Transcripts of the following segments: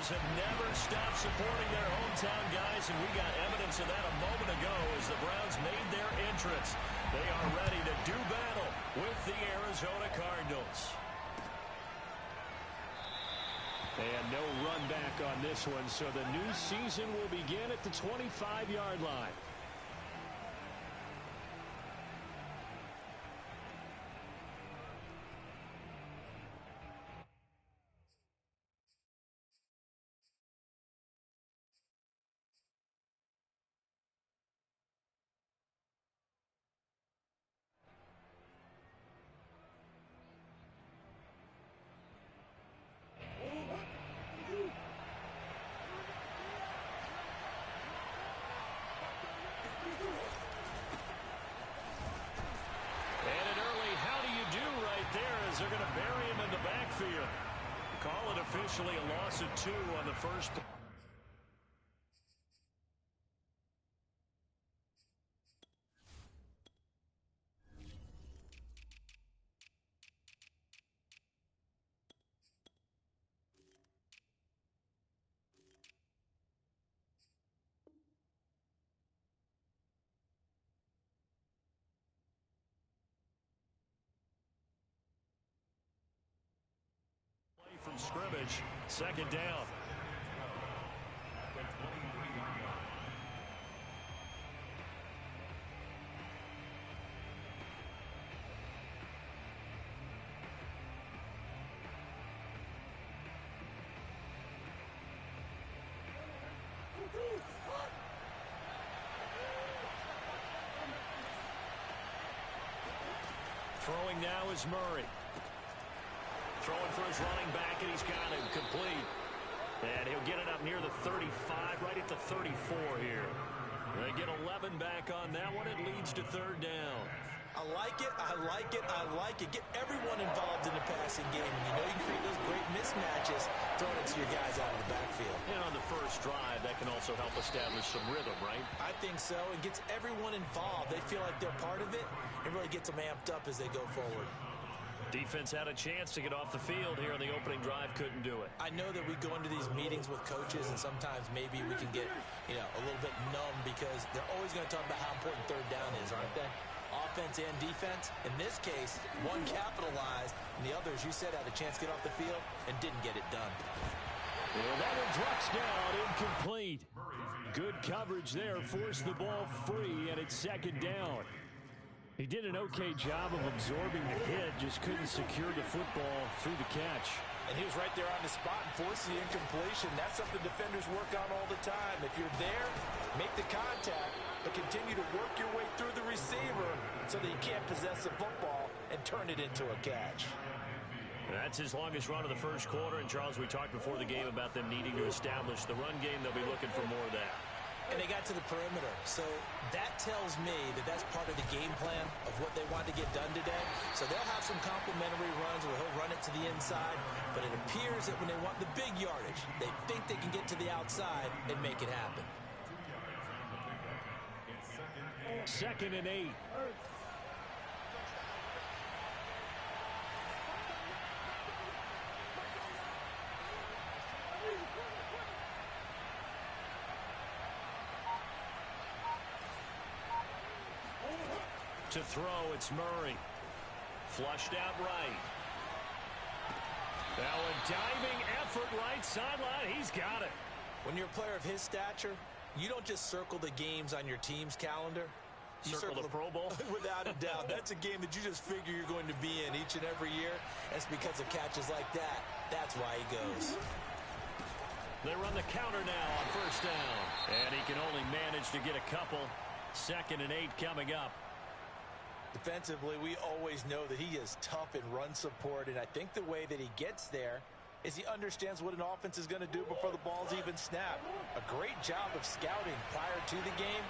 Steelers have never stopped supporting their hometown guys, and we got evidence of that a moment ago as the Browns made their entrance. They are ready to do battle with the Arizona Cardinals. And no run back on this one, so the new season will begin at the 25-yard line. They're going to bury him in the backfield. Call it officially a loss of 2 on the first play. From scrimmage, second down. Throwing now is Murray. Throwing for his running back, and he's got it complete. And he'll get it up near the 35, right at the 34 here. They get 11 back on that one. It leads to third down. I like it, I like it, I like it. Get everyone involved in the passing game. And you know you create those great mismatches throwing it to your guys out of the backfield. And on the first drive, that can also help establish some rhythm, right? I think so. It gets everyone involved. They feel like they're part of it. It really gets them amped up as they go forward. Defense had a chance to get off the field here on the opening drive, couldn't do it. I know that we go into these meetings with coaches, and sometimes maybe we can get, a little bit numb because they're always going to talk about how important third down is, aren't they? Offense and defense. In this case, one capitalized, and the others, you said, had a chance to get off the field and didn't get it done. Well, that one drops down, incomplete. Good coverage there, forced the ball free, and it's second down. He did an okay job of absorbing the hit, just couldn't secure the football through the catch. And he was right there on the spot and forced the incompletion. That's something defenders work on all the time. If you're there, make the contact, but continue to work your way through the receiver so that you can't possess the football and turn it into a catch. That's his longest run of the first quarter. And, Charles, we talked before the game about them needing to establish the run game. They'll be looking for more of that. And they got to the perimeter. So that tells me that that's part of the game plan of what they want to get done today. So they'll have some complimentary runs where he'll run it to the inside. But it appears that when they want the big yardage, they think they can get to the outside and make it happen. 2nd and 8. To throw, it's Murray. Flushed out right. Now a diving effort right sideline. He's got it. When you're a player of his stature, you don't just circle the games on your team's calendar. You circle the Pro Bowl? Without a doubt. That's a game that you just figure you're going to be in each and every year. That's because of catches like that. That's why he goes. They run the counter now on first down. And he can only manage to get a couple. 2nd and 8 coming up. Defensively, we always know that he is tough in run support, and I think the way that he gets there is he understands what an offense is going to do before the ball's even snapped. A great job of scouting prior to the game,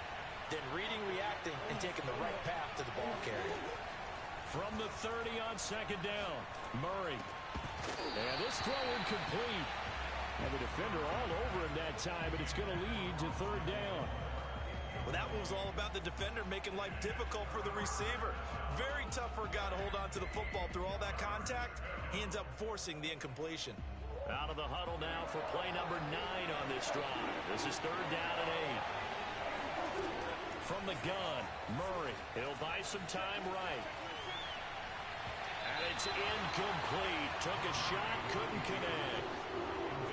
then reading, reacting, and taking the right path to the ball carrier. From the 30 on second down, Murray. And this throw incomplete. And the defender all over him that time, but it's going to lead to third down. Well, that one was all about the defender making life difficult for the receiver. Very tough for a guy to hold on to the football through all that contact. He ends up forcing the incompletion. Out of the huddle now for play number 9 on this drive. This is 3rd down and 8. From the gun, Murray. He'll buy some time right. And it's incomplete. Took a shot, couldn't connect.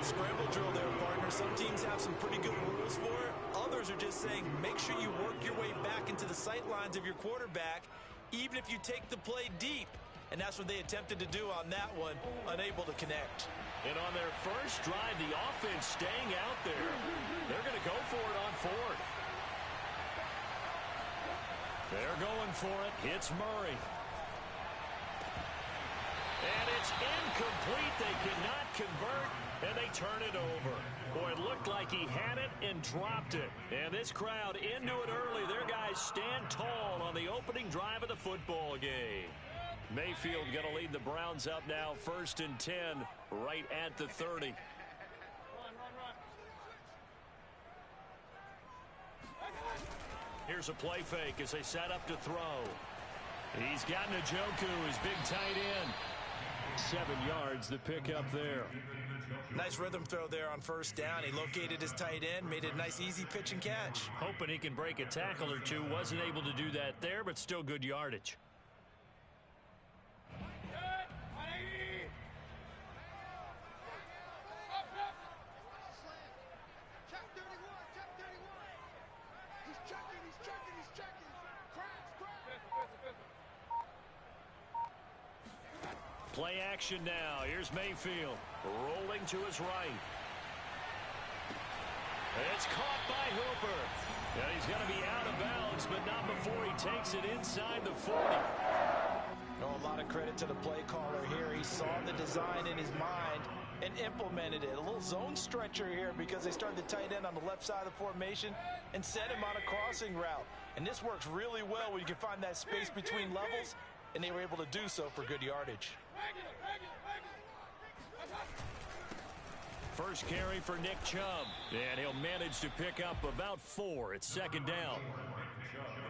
Scramble drill there, partner. Some teams have some pretty good rules for it. Others are just saying make sure you work your way back into the sight lines of your quarterback, even if you take the play deep. And that's what they attempted to do on that one, unable to connect. And on their first drive, the offense staying out there. They're going to go for it on 4th. They're going for it. It's Murray. And it's incomplete. They cannot convert, and they turn it over. Boy, it looked like he had it and dropped it. And this crowd into it early. Their guys stand tall on the opening drive of the football game. Mayfield going to lead the Browns up now, 1st and 10, right at the 30. Here's a play fake as they set up to throw. He's got Njoku, his big tight end. 7 yards, the pickup there. Nice rhythm throw there on 1st down. He located his tight end, made it a nice easy pitch and catch. Hoping he can break a tackle or two. Wasn't able to do that there, but still good yardage. Play action now. Here's Mayfield rolling to his right. It's caught by Hooper. And he's going to be out of bounds, but not before he takes it inside the 40. Oh, a lot of credit to the play caller here. He saw the design in his mind and implemented it. A little zone stretcher here because they started the tight end on the left side of the formation and sent him on a crossing route. And this works really well when you can find that space between levels, and they were able to do so for good yardage. First carry for Nick Chubb, and he'll manage to pick up about 4. It's 2nd down.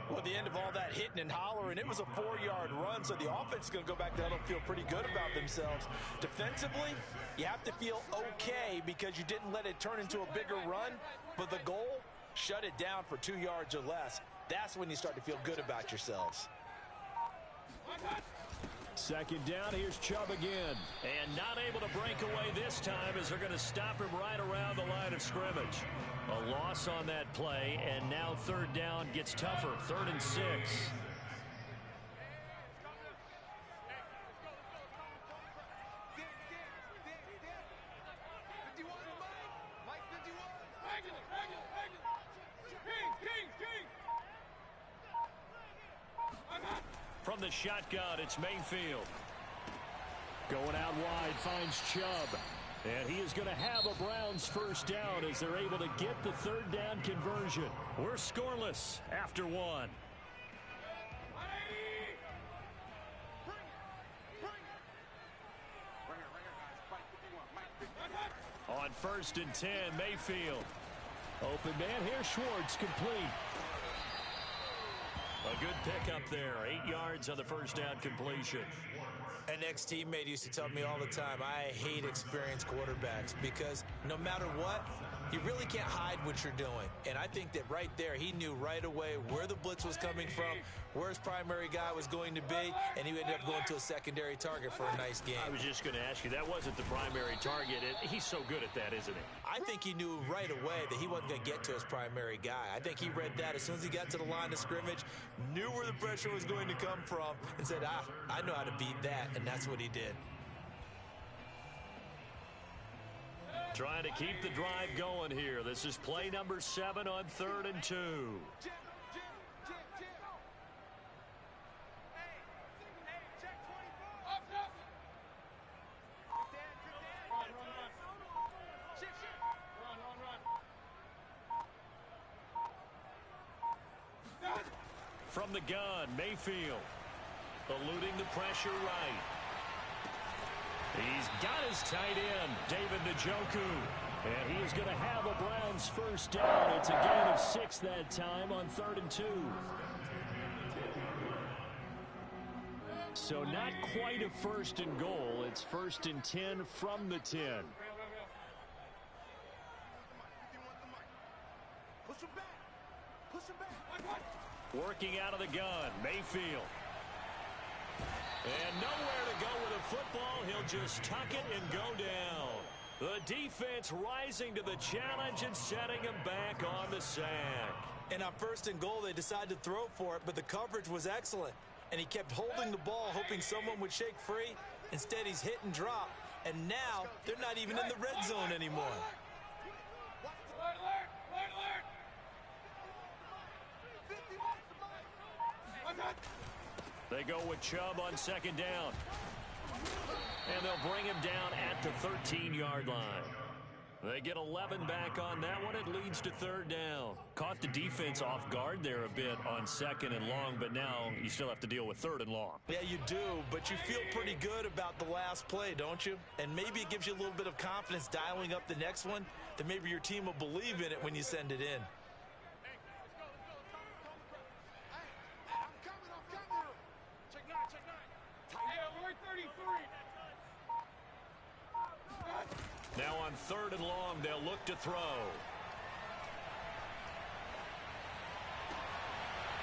Well, at the end of all that hitting and hollering, it was a 4-yard run, so the offense is going to go back there and feel pretty good about themselves. Defensively, you have to feel okay because you didn't let it turn into a bigger run, but the goal, shut it down for 2 yards or less. That's when you start to feel good about yourselves. 2nd down, here's Chubb again. And not able to break away this time as they're going to stop him right around the line of scrimmage. A loss on that play, and now 3rd down gets tougher. 3rd and 6. From the shotgun, it's Mayfield. Going out wide, finds Chubb. And he is going to have a Browns 1st down as they're able to get the 3rd down conversion. We're scoreless after 1. On 1st and 10, Mayfield. Open man here, Schwartz, complete. A good pickup there. 8 yards on the 1st down completion. An ex-teammate used to tell me all the time, I hate experienced quarterbacks because no matter what, you really can't hide what you're doing. And I think that right there, he knew right away where the blitz was coming from, where his primary guy was going to be, and he ended up going to a secondary target for a nice game. I was just going to ask you, that wasn't the primary target. He's so good at that, isn't he? I think he knew right away that he wasn't going to get to his primary guy. I think he read that as soon as he got to the line of scrimmage, knew where the pressure was going to come from, and said, I know how to beat that, and that's what he did. Trying to keep the drive going here. This is play number 7 on 3rd and 2. From the gun, Mayfield. Eluding the pressure right. He's got his tight end, David Njoku. And he is going to have a Browns 1st down. It's a gain of 6 that time on 3rd and 2. So not quite a 1st and goal. It's 1st and 10 from the 10. Working out of the gun, Mayfield. And nowhere to go with a football. He'll just tuck it and go down. The defense rising to the challenge and setting him back on the sack. And on 1st and goal, they decided to throw for it, but the coverage was excellent. And he kept holding the ball, hoping someone would shake free. Instead, he's hit and drop. And now, they're not even in the red zone anymore. They go with Chubb on 2nd down. And they'll bring him down at the 13-yard line. They get 11 back on that one. It leads to 3rd down. Caught the defense off guard there a bit on 2nd and long, but now you still have to deal with 3rd and long. Yeah, you do, but you feel pretty good about the last play, don't you? And maybe it gives you a little bit of confidence dialing up the next one, that maybe your team will believe in it when you send it in. Now on 3rd and long, they'll look to throw.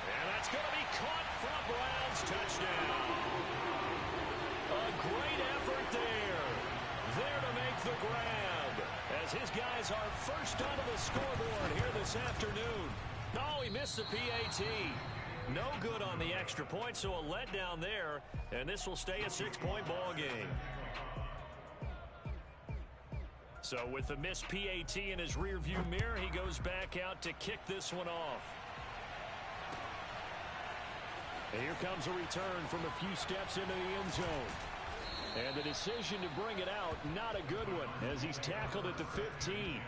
And that's going to be caught for a Browns touchdown. A great effort there. There to make the grab. As his guys are first onto the scoreboard here this afternoon. No, he missed the PAT. No good on the extra point, so a letdown there. And this will stay a 6-point ball game. So with the missed PAT in his rearview mirror, he goes back out to kick this one off. And here comes a return from a few steps into the end zone. And the decision to bring it out, not a good one, as he's tackled at the 15.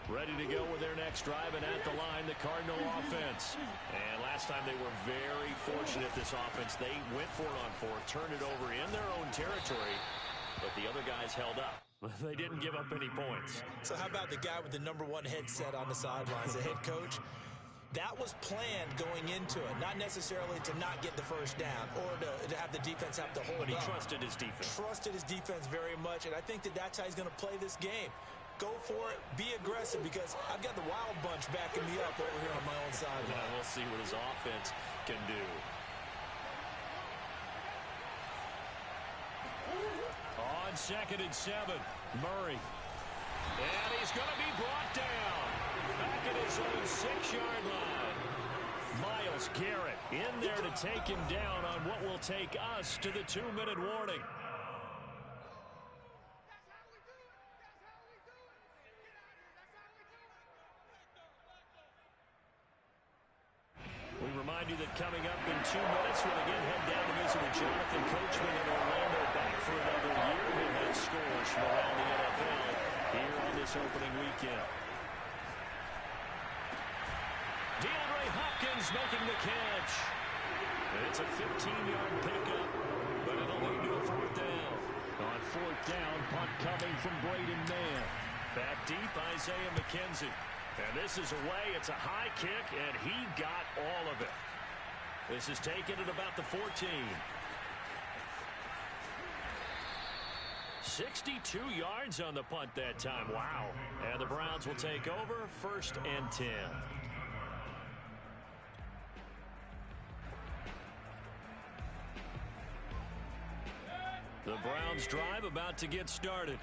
Ready to go with their next drive, and at the line, the Cardinal offense. And last time they were very fortunate, this offense. They went for it on 4th, turned it over in their own territory, but the other guys held up. They didn't give up any points. So how about the guy with the #1 headset on the sidelines, the head coach? That was planned going into it, not necessarily to not get the first down or to have the defense have to hold up. But he trusted his defense. Trusted his defense very much, and I think that that's how he's going to play this game. Go for it, be aggressive, because I've got the wild bunch backing me up over here on my own sideline. We'll see what his offense can do. On 2nd and 7, Murray. And he's going to be brought down. Back at his own 6-yard line. Myles Garrett in there to take him down on what will take us to the 2-minute warning. We remind you that coming up in 2 minutes, we'll again head down to visit with Jonathan Coachman in Orlando, back for another year. He'll have scores from around the NFL here on this opening weekend. DeAndre Hopkins making the catch. And it's a 15-yard pickup, but it'll lead to a 4th down. On 4th down, punt coming from Braden Mann. Back deep, Isaiah McKenzie. And this is away. It's a high kick, and he got all of it. This is taken at about the 14. 62 yards on the punt that time. Wow. And the Browns will take over 1st and 10. The Browns drive about to get started.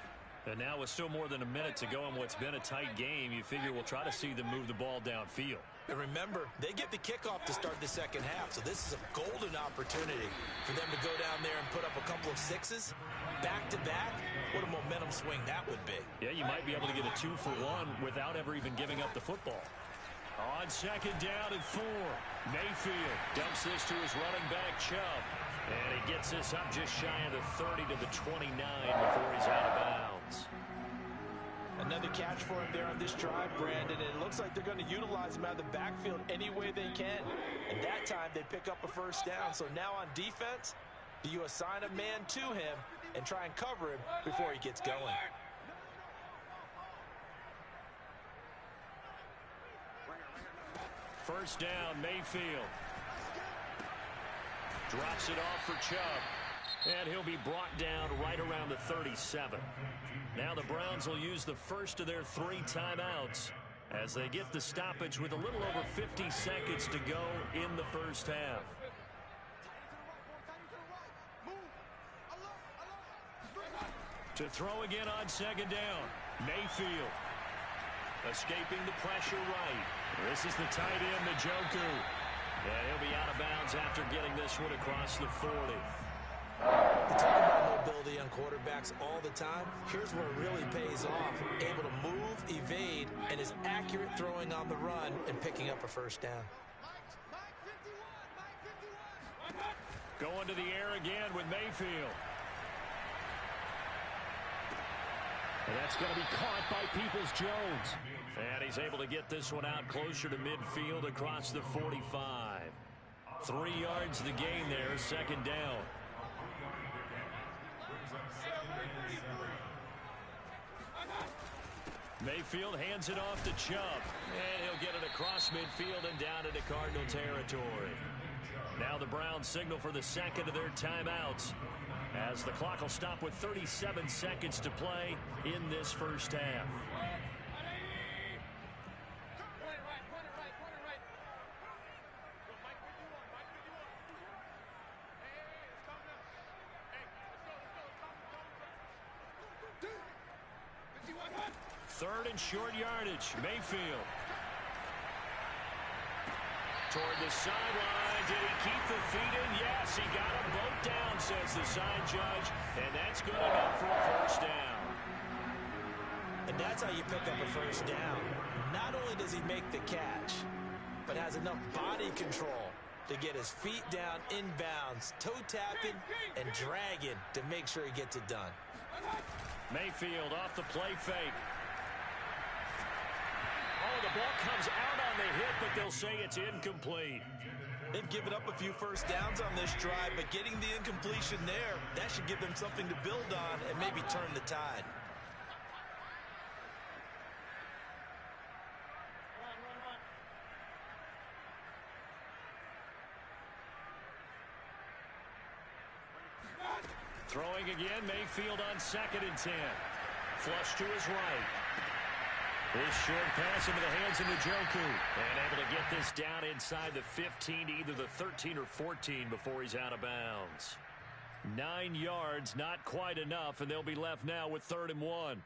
And now with still more than a minute to go in what's been a tight game, you figure we'll try to see them move the ball downfield. And remember, they get the kickoff to start the 2nd half, so this is a golden opportunity for them to go down there and put up a couple of 6s back-to-back. What a momentum swing that would be. Yeah, you might be able to get a 2-for-1 without ever even giving up the football. On 2nd down and 4, Mayfield dumps this to his running back, Chubb. And he gets this up just shy of the 30 to the 29 before he's out of bounds. Another catch for him there on this drive, Brandon. And it looks like they're going to utilize him out of the backfield any way they can. And that time they pick up a 1st down. So now on defense, do you assign a man to him and try and cover him before he gets going? First down, Mayfield. Drops it off for Chubb. And he'll be brought down right around around the 37. Now the Browns will use the first of their 3 timeouts as they get the stoppage with a little over 50 seconds to go in the first half. To throw again on second down. Mayfield escaping the pressure right. This is the tight end, Njoku. And he'll be out of bounds after getting this one across the 40. We talk about mobility on quarterbacks all the time. Here's where it really pays off. Able to move, evade, and is accurate throwing on the run and picking up a first down. Going to the air again with Mayfield. And that's going to be caught by Peoples-Jones. And he's able to get this one out closer to midfield across the 45. 3 yards the gain there, second down. Mayfield hands it off to Chubb. And he'll get it across midfield and down into Cardinal territory. Now the Browns signal for the second of their timeouts, as the clock will stop with 37 seconds to play in this first half. Third and short yardage. Mayfield. Toward the sideline. Did he keep the feet in? Yes, he got them both down, says the side judge. And that's good enough for a first down. And that's how you pick up a first down. Not only does he make the catch, but has enough body control to get his feet down inbounds, toe tapping and dragging to make sure he gets it done. Mayfield off the play fake. Oh, the ball comes out on the hit, but they'll say it's incomplete. They've given up a few first downs on this drive, but getting the incompletion there, that should give them something to build on and maybe turn the tide. Throwing again, Mayfield on 2nd and 10. Flush to his right. This short pass into the hands of Njoku. And able to get this down inside the 15 to either the 13 or 14 before he's out of bounds. 9 yards, not quite enough, and they'll be left now with 3rd and 1.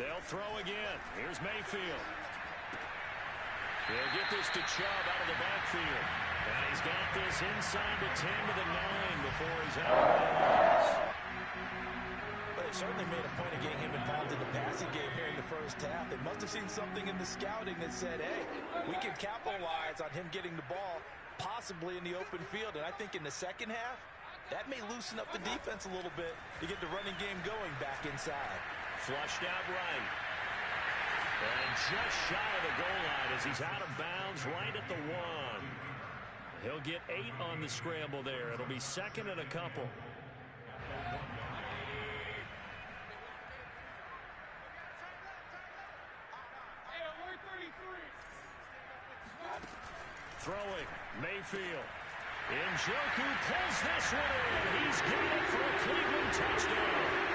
They'll throw again. Here's Mayfield. He'll get this to Chubb out of the backfield. And he's got this inside the 10 to the 9 before he's out of bounds. But they certainly made a point of getting him involved in the passing game here in the first half. They must have seen something in the scouting that said, hey, we can capitalize on him getting the ball possibly in the open field. And I think in the second half, that may loosen up the defense a little bit to get the running game going back inside. Flushed out right. And just shy of the goal line as he's out of bounds right at the 1. He'll get 8 on the scramble there. It'll be 2nd and a couple. Throwing, Mayfield. Njoku pulls this one in. He's got it for a Cleveland touchdown.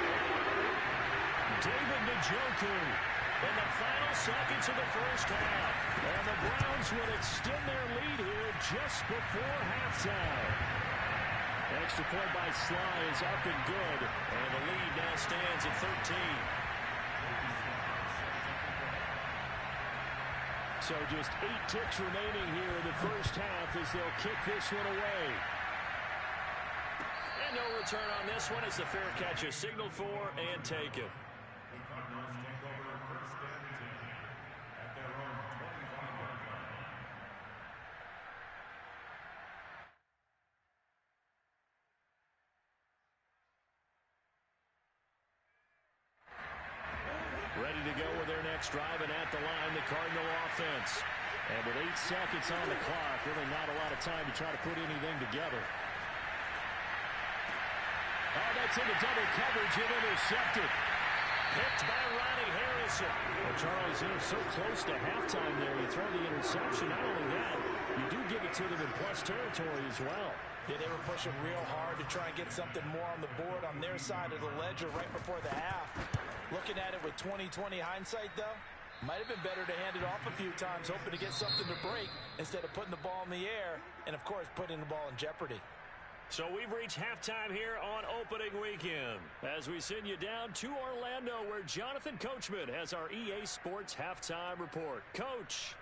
David Njoku in the final seconds of the first half. And the Browns will extend their lead here just before halftime. Extra point by Sly is up and good. And the lead now stands at 13. So just 8 ticks remaining here in the first half as they'll kick this one away. And no return on this one as the fair catch is signaled for and taken. Ready to go with their next drive, and at the line, the Cardinal offense. And with 8 seconds on the clock, really not a lot of time to try to put anything together. Oh, that's into double coverage and intercepted. Picked by Ronnie Harrison. Well, Charles, they're so close to halftime there. You throw the interception. Not only that, you do give it to them in plus territory as well. Yeah, they were pushing real hard to try and get something more on the board on their side of the ledger right before the half. Looking at it with 20/20 hindsight, though, might have been better to hand it off a few times, hoping to get something to break instead of putting the ball in the air and, of course, putting the ball in jeopardy. So we've reached halftime here on opening weekend as we send you down to Orlando where Jonathan Coachman has our EA Sports halftime report. Coach.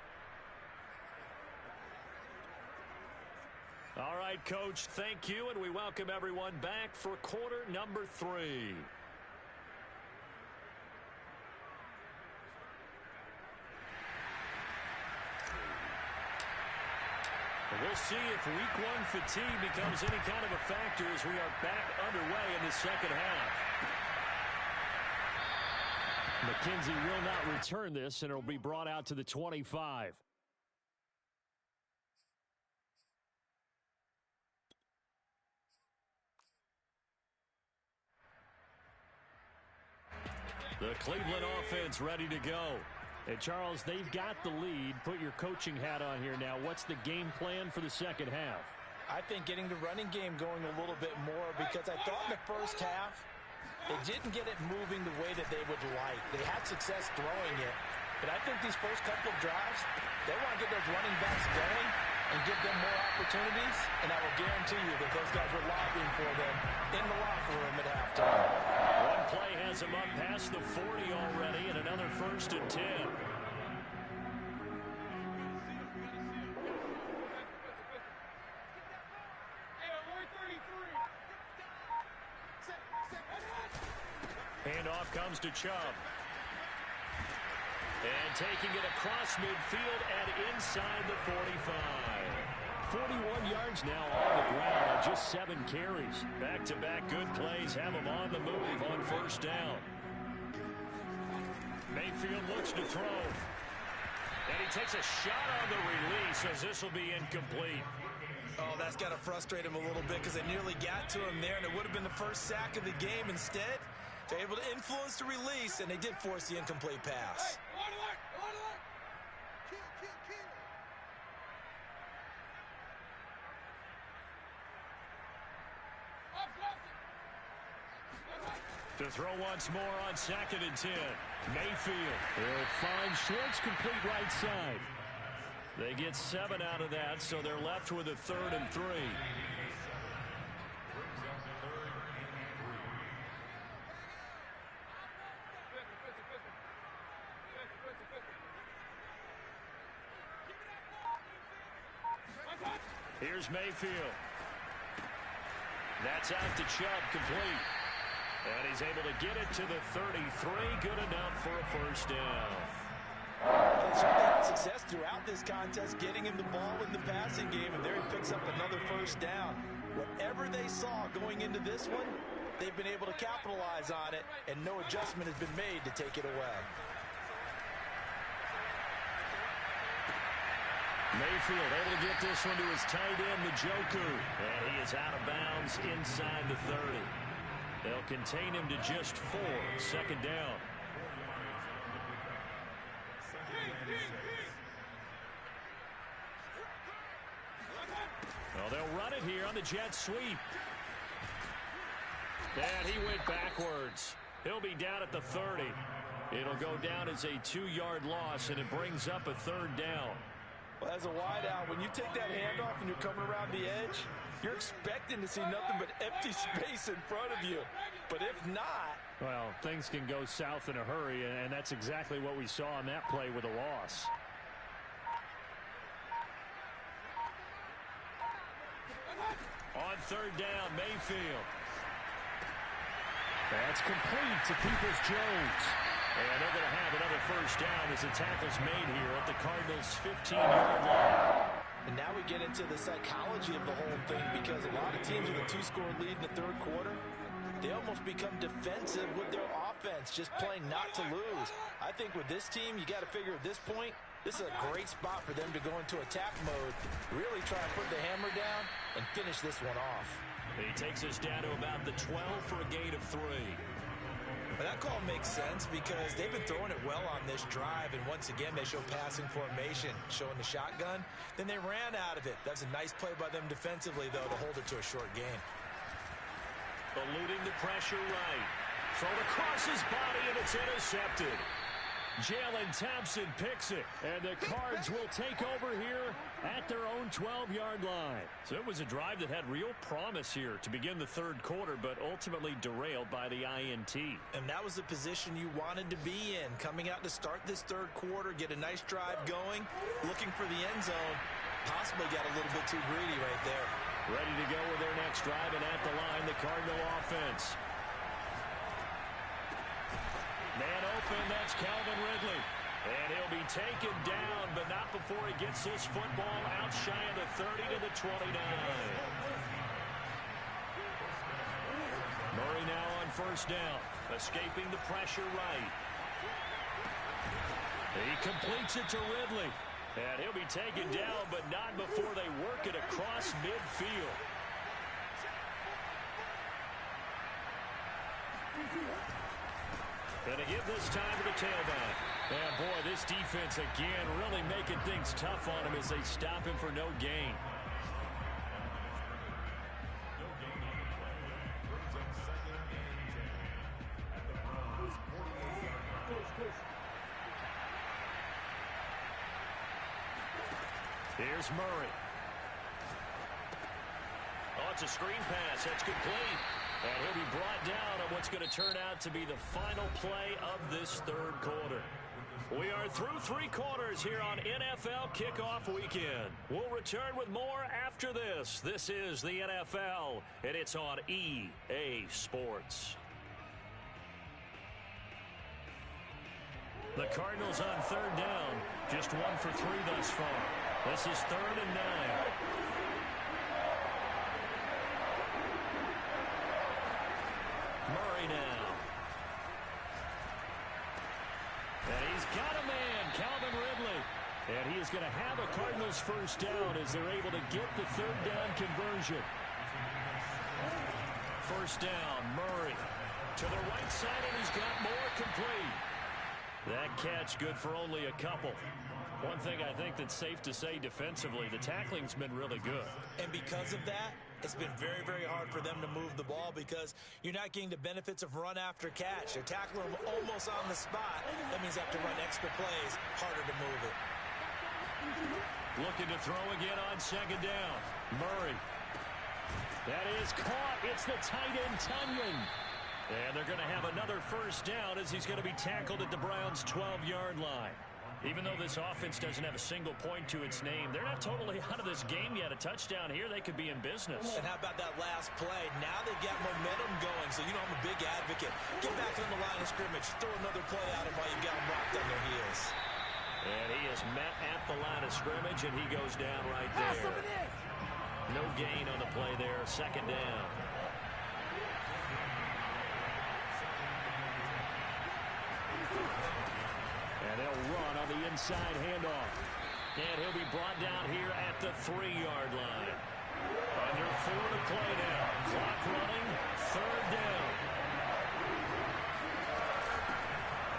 All right, Coach, thank you, and we welcome everyone back for quarter number 3. We'll see if week 1 fatigue becomes any kind of a factor as we are back underway in the second half. McKenzie will not return this, and it will be brought out to the 25. The Cleveland offense ready to go. And, Charles, they've got the lead. Put your coaching hat on here now. What's the game plan for the second half? I think getting the running game going a little bit more because I thought in the first half they didn't get it moving the way that they would like. They had success throwing it. But I think these first couple of drives, they want to get those running backs going and give them more opportunities. And I will guarantee you that those guys were lobbying for them in the locker room at halftime. One play has them up past the 40 already, and another 1st and 10. Handoff comes to Chubb. And taking it across midfield and inside the 45. 41 yards now on the ground on just 7 carries. Back-to-back good plays have him on the move on 1st down. Mayfield looks to throw. And he takes a shot on the release as this will be incomplete. Oh, that's got to frustrate him a little bit because they nearly got to him there, and it would have been the first sack of the game. Instead, they're able to influence the release, and they did force the incomplete pass. To throw once more on 2nd and 10. Mayfield will find Schwartz complete right side. They get 7 out of that, so they're left with a 3rd and 3. Here's Mayfield. That's out to Chubb, complete. And he's able to get it to the 33. Good enough for a 1st down. Well, certainly had success throughout this contest, getting him the ball in the passing game, and there he picks up another 1st down. Whatever they saw going into this one, they've been able to capitalize on it, and no adjustment has been made to take it away. Mayfield able to get this one to his tight end, Njoku. And he is out of bounds inside the 30. They'll contain him to just 4. 2nd down. Well, they'll run it here on the jet sweep. And he went backwards. He'll be down at the 30. It'll go down as a 2-yard loss, and it brings up a 3rd down. Well, as a wideout, when you take that handoff and you're coming around the edge, you're expecting to see nothing but empty space in front of you. But if not... Well, things can go south in a hurry, and that's exactly what we saw on that play with a loss. On 3rd down, Mayfield. That's complete to Peoples-Jones. And they're going to have another 1st down as the tackle's made here at the Cardinals' 15-yard line. And now we get into the psychology of the whole thing because a lot of teams with a 2-score lead in the 3rd quarter, they almost become defensive with their offense, just playing not to lose. I think with this team, you got to figure at this point, this is a great spot for them to go into attack mode, really try and put the hammer down and finish this one off. He takes us down to about the 12 for a gain of 3. But that call makes sense because they've been throwing it well on this drive, and once again, they show passing formation, showing the shotgun. Then they ran out of it. That's a nice play by them defensively, though, to hold it to a short gain. Eluding the pressure right. Thrown across his body, and it's intercepted. Jalen Thompson picks it, and the Cards will take over here at their own 12-yard line. So it was a drive that had real promise here to begin the third quarter, but ultimately derailed by the INT. And that was the position you wanted to be in, coming out to start this third quarter, get a nice drive going, looking for the end zone, possibly got a little bit too greedy right there. Ready to go with their next drive, and at the line, the Cardinal offense. Man open, that's Calvin Ridley. And he'll be taken down, but not before he gets this football out shy of the 30 to the 29. Murray now on first down, escaping the pressure right. He completes it to Ridley. And he'll be taken down, but not before they work it across midfield. And to give this time to the tailback. And boy, this defense again really making things tough on him as they stop him for no gain. Here's Murray. Oh, it's a screen pass. That's complete. And he'll be brought down on what's going to turn out to be the final play of this third quarter. We are through 3 quarters here on NFL Kickoff Weekend. We'll return with more after this. This is the NFL, and it's on EA Sports. The Cardinals on third down, just 1 for 3 thus far. This is 3rd and 9. Murray now. And he's got a man, Calvin Ridley. And he is going to have a Cardinals first down as they're able to get the third down conversion. First down, Murray. To the right side, and he's got more complete. That catch good for only a couple. One thing I think that's safe to say defensively, the tackling's been really good. And because of that, it's been very, very hard for them to move the ball because you're not getting the benefits of run after catch. They're tackling them almost on the spot. That means they have to run extra plays, harder to move it. Looking to throw again on second down. Murray. That is caught. It's the tight end, Tunyon. And they're going to have another first down as he's going to be tackled at the Browns' 12-yard line. Even though this offense doesn't have a single point to its name, they're not totally out of this game yet. A touchdown here, they could be in business. And how about that last play? Now they've got momentum going, so you know I'm a big advocate. Get back on the line of scrimmage. Throw another play at them while you've got them rocked on their heels. And he is met at the line of scrimmage, and he goes down right there. No gain on the play there. Second down. And they'll run on the inside handoff. And he'll be brought down here at the 3-yard line. Under 4 to play now. Clock running. Third down.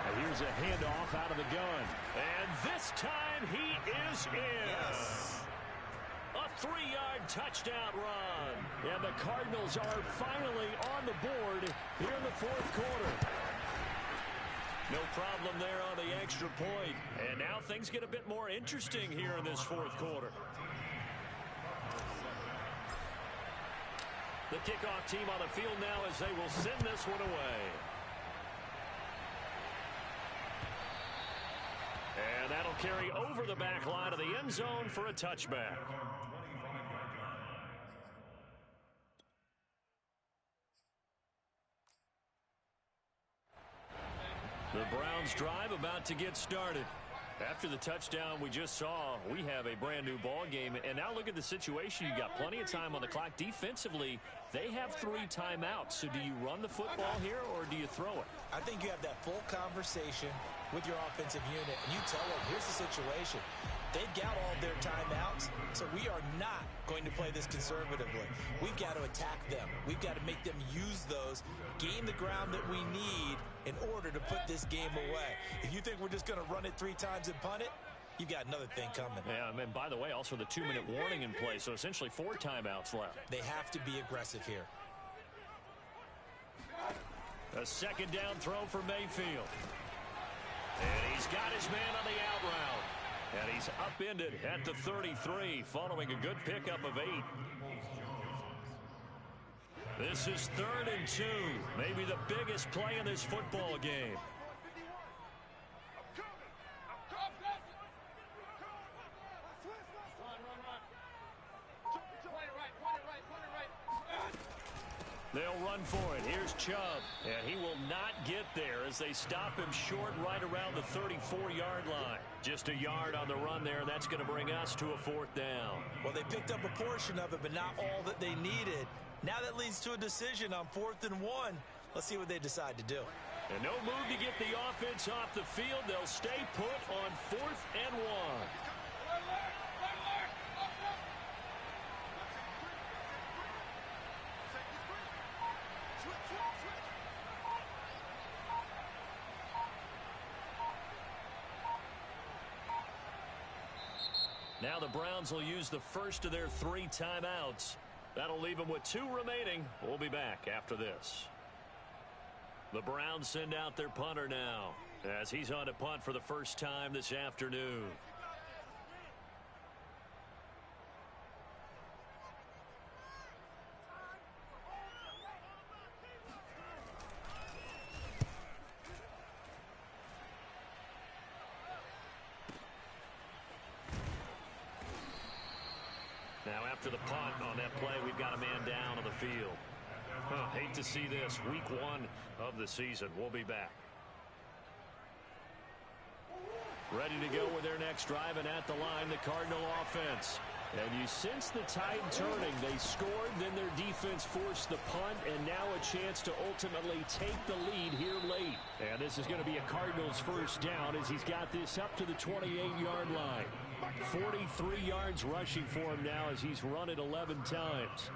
And here's a handoff out of the gun. And this time he is in. Yes. A 3-yard touchdown run. And the Cardinals are finally on the board here in the fourth quarter. No problem there on the extra point. And now things get a bit more interesting here in this fourth quarter. The kickoff team on the field now as they will send this one away. And that'll carry over the back line of the end zone for a touchback. The Browns drive about to get started. After the touchdown we just saw, we have a brand new ball game. And now look at the situation. You got plenty of time on the clock. Defensively, they have 3 timeouts. So do you run the football here or do you throw it? I think you have that full conversation with your offensive unit, and you tell them, here's the situation. They've got all their timeouts, so we are not going to play this conservatively. We've got to attack them. We've got to make them use those, gain the ground that we need in order to put this game away. If you think we're just going to run it 3 times and punt it, you've got another thing coming. Yeah, and by the way, also the 2-minute warning in play, so essentially 4 timeouts left. They have to be aggressive here. A second down throw for Mayfield. And he's got his man on the out route. And he's upended at the 33 following a good pickup of 8. This is 3rd and 2. Maybe the biggest play in this football game. They'll run for it. Here's Chubb. And he will not get there as they stop him short right around the 34-yard line. Just a yard on the run there, and that's going to bring us to a 4th down. Well, they picked up a portion of it, but not all that they needed. Now that leads to a decision on 4th and 1. Let's see what they decide to do. And no move to get the offense off the field. They'll stay put on 4th and 1. Now the Browns will use the first of their 3 timeouts. That'll leave them with 2 remaining. We'll be back after this. The Browns send out their punter now as he's on to punt for the first time this afternoon. Now after the punt on that play, we've got a man down on the field. Hate to see this. Week 1 of the season. We'll be back. Ready to go with their next drive, and at the line, the Cardinal offense. And you sense the tide turning. They scored, then their defense forced the punt, and now a chance to ultimately take the lead here late. And this is going to be a Cardinals first down as he's got this up to the 28-yard line. 43 yards rushing for him now as he's run it 11 times.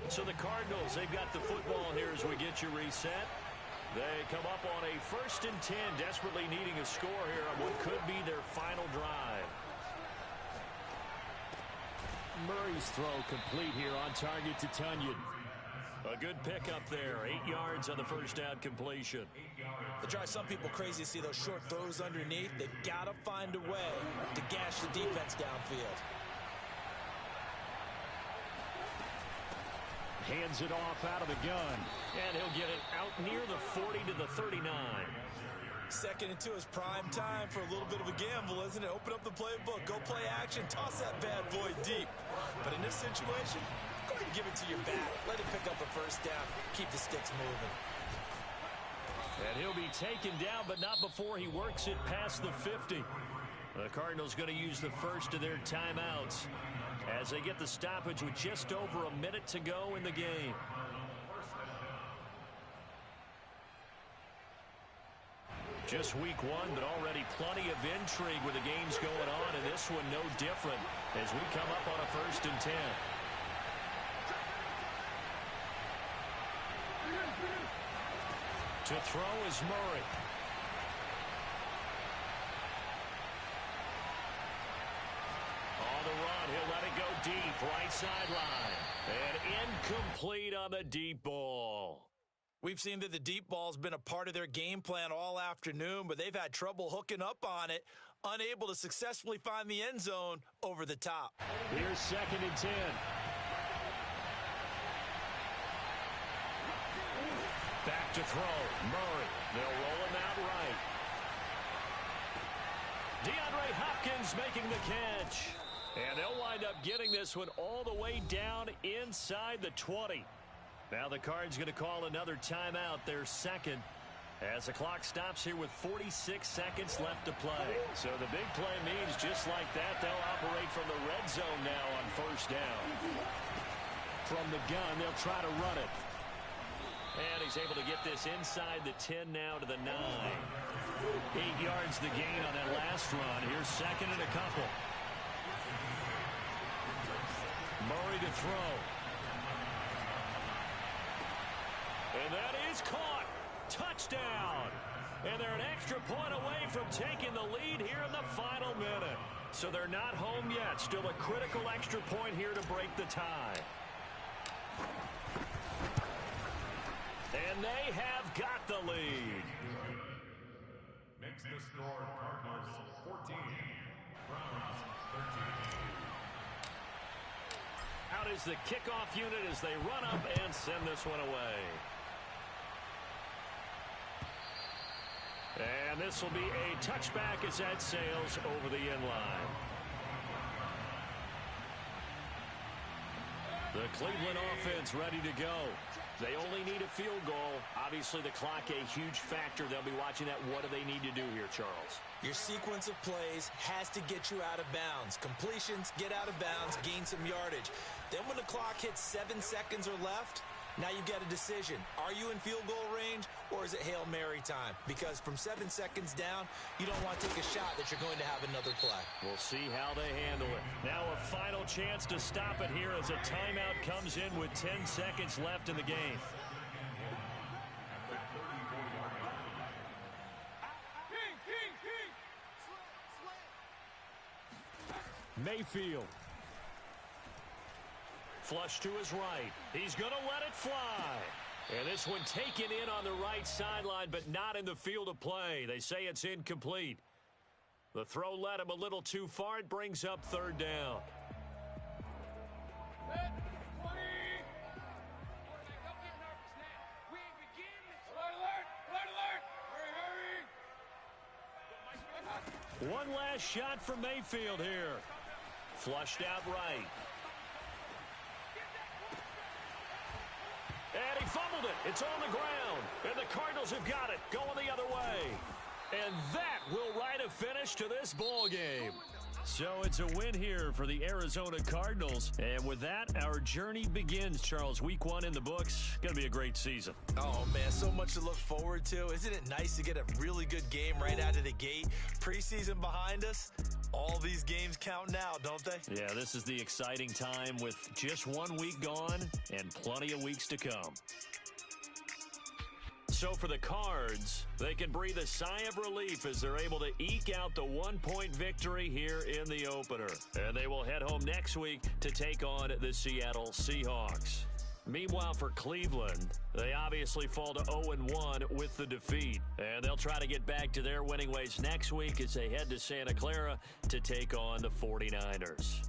So the Cardinals, they've got the football here as we get you reset. They come up on a 1st and 10, desperately needing a score here on what could be their final drive. Murray's throw complete here on target to Tunyon. A good pickup there. 8 yards on the first down completion. It drives some people crazy to see those short throws underneath. They've got to find a way to gash the defense downfield. Hands it off out of the gun. And he'll get it out near the 40 to the 39. 2nd and 2 is prime time for a little bit of a gamble, isn't it? Open up the playbook. Go play action. Toss that bad boy deep. But in this situation, go ahead and give it to your back. Let him pick up a first down. Keep the sticks moving. And he'll be taken down, but not before he works it past the 50. The Cardinals going to use the first of their timeouts as they get the stoppage with just over a minute to go in the game. Just week 1, but already plenty of intrigue with the games going on, and this one no different as we come up on a 1st and 10. To throw is Murray. On the run, he'll let it go deep, right sideline. And incomplete on the deep ball. We've seen that the deep ball's been a part of their game plan all afternoon, but they've had trouble hooking up on it, unable to successfully find the end zone over the top. Here's 2nd and 10. Back to throw. Murray. They'll roll him out right. DeAndre Hopkins making the catch. And they'll wind up getting this one all the way down inside the 20. Now the Cards going to call another timeout, their 2nd, as the clock stops here with 46 seconds left to play. So the big play means just like that, they'll operate from the red zone now on 1st down. From the gun, they'll try to run it. And he's able to get this inside the 10 now to the 9. 8 yards the gain on that last run. Here's second and a couple. Murray to throw. And that is caught. Touchdown. And they're an extra point away from taking the lead here in the final minute. So they're not home yet. Still a critical extra point here to break the tie. And they have got the lead. Makes the score Cardinals 14, Browns 13. Out is the kickoff unit as they run up and send this one away. And this will be a touchback as that sails over the end line. The Cleveland offense ready to go. They only need a field goal. Obviously, the clock a huge factor. They'll be watching that. What do they need to do here, Charles? Your sequence of plays has to get you out of bounds. Completions, get out of bounds, gain some yardage. Then when the clock hits 7 seconds or left, now you get a decision. Are you in field goal range, or is it Hail Mary time? Because from 7 seconds down, you don't want to take a shot that you're going to have another play. We'll see how they handle it. Now a final chance to stop it here as a timeout comes in with 10 seconds left in the game. Mayfield. Flush to his right. He's going to let it fly. And this one taken in on the right sideline, but not in the field of play. They say it's incomplete. The throw led him a little too far. It brings up third down. One last shot from Mayfield here. Flushed out right. And he fumbled it. It's on the ground. And the Cardinals have got it. Going the other way. And that will write a finish to this ball game. So it's a win here for the Arizona Cardinals. And with that, our journey begins, Charles. Week 1 in the books. Going to be a great season. Oh, man, so much to look forward to. Isn't it nice to get a really good game right out of the gate? Preseason behind us. All these games count now, don't they? Yeah, this is the exciting time with just 1 week gone and plenty of weeks to come. So for the Cards, they can breathe a sigh of relief as they're able to eke out the 1-point victory here in the opener. And they will head home next week to take on the Seattle Seahawks. Meanwhile, for Cleveland, they obviously fall to 0-1 with the defeat. And they'll try to get back to their winning ways next week as they head to Santa Clara to take on the 49ers.